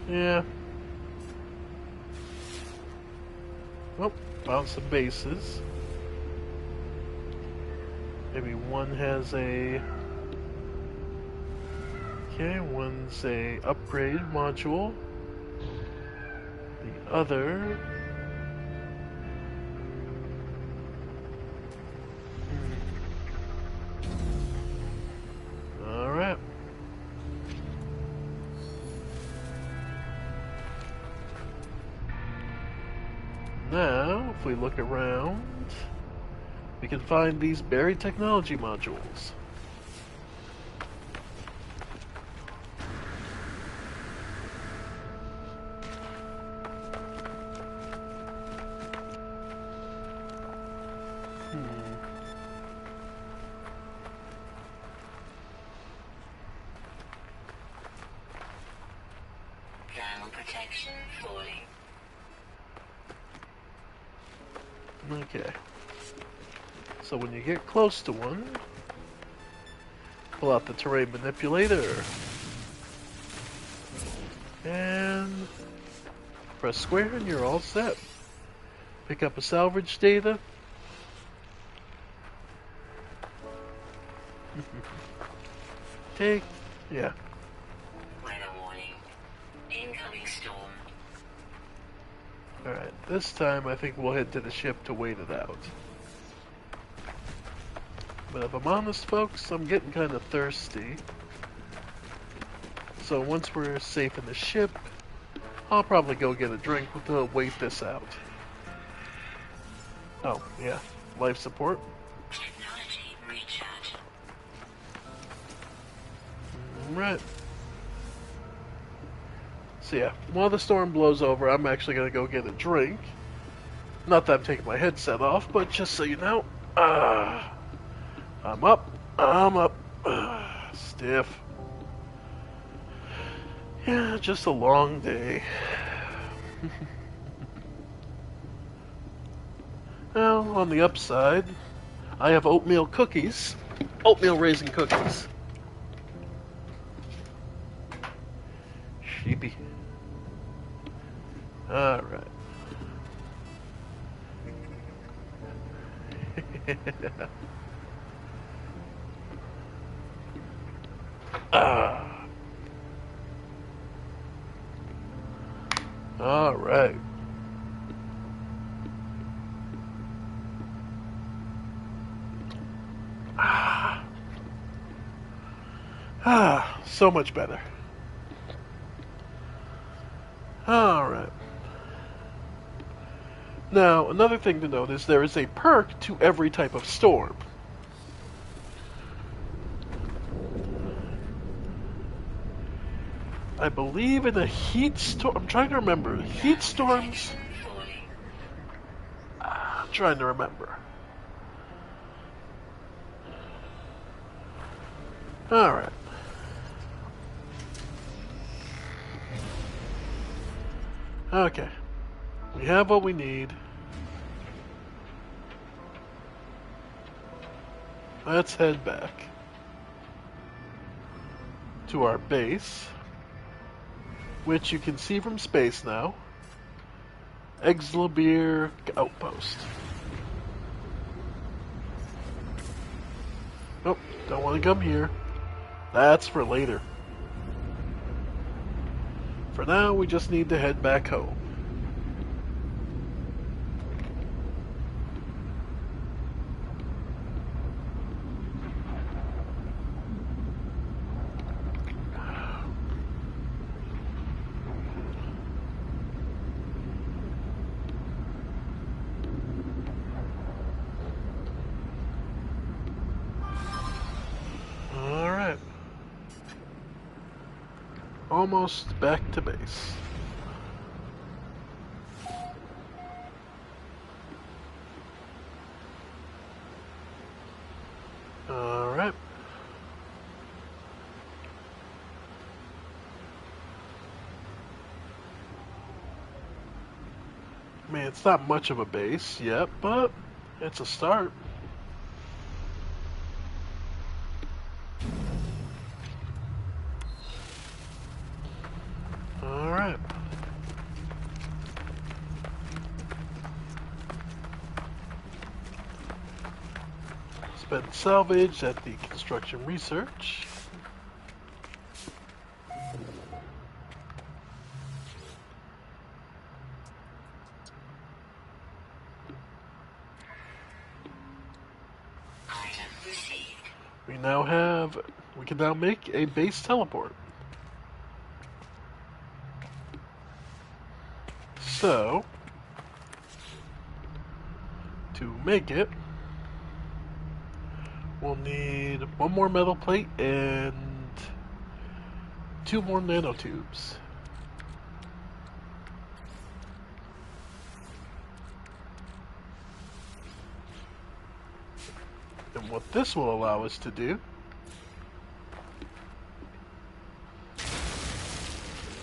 Yeah. Well, found some bases. Maybe one has a... okay, one's a upgrade module. The other... Alright. Now, if we look around, we can find these buried technology modules. Thermal protection falling. Okay. So when you get close to one, pull out the terrain manipulator. And press square and you're all set. Pick up a salvage data. Yeah. Weather warning. Incoming storm. Alright, this time I think we'll head to the ship to wait it out. But if I'm honest, folks, I'm getting kind of thirsty. So once we're safe in the ship, I'll probably go get a drink to wait this out. Oh, yeah. Life support. Technology recharge. Right. So yeah, while the storm blows over, I'm actually gonna go get a drink. Not that I'm taking my headset off, but just so you know, I'm up. Stiff. Yeah, just a long day. Well, on the upside, I have oatmeal cookies. Oatmeal raisin cookies. Sheepy. Alright. Alright. So much better. Alright. Now, another thing to note is there is a perk to every type of storm. I believe in a heat storm. I'm trying to remember. Heat storms. I'm trying to remember. Alright. Okay. We have what we need. Let's head back to our base, which you can see from space now. Exlabir Outpost. Nope, don't want to come here. That's for later. For now, we just need to head back home. Alright. Almost back to base. Alright. I mean, it's not much of a base yet, but it's a start. Alright. It's been salvaged at the construction research. Item received. We can now make a base teleport. So, To make it, we'll need one more metal plate and 2 more nanotubes. And what this will allow us to do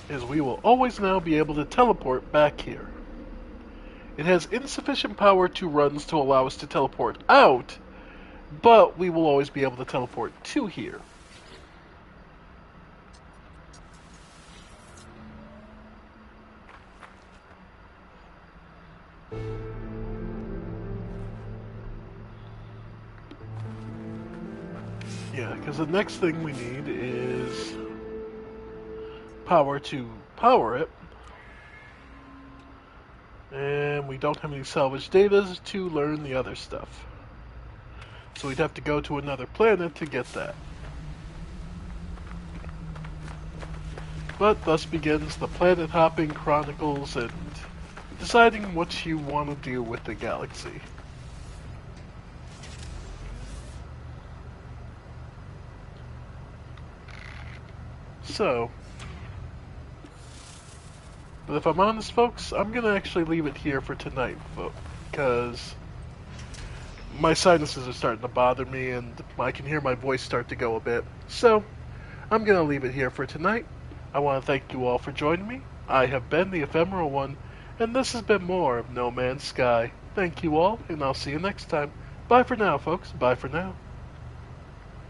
is we will always now be able to teleport back here. It has insufficient power to runs to allow us to teleport out, but we will always be able to teleport to here. Yeah, because the next thing we need is power to power it. And we don't have any salvage data to learn the other stuff. So we'd have to go to another planet to get that. But thus begins the planet hopping chronicles and deciding what you want to do with the galaxy. So, but if I'm honest, folks, I'm gonna actually leave it here for tonight, because my sinuses are starting to bother me and I can hear my voice start to go a bit. So, I'm gonna leave it here for tonight. I want to thank you all for joining me. I have been the Ephemeral One, and this has been more of No Man's Sky. Thank you all, and I'll see you next time. Bye for now, folks. Bye for now.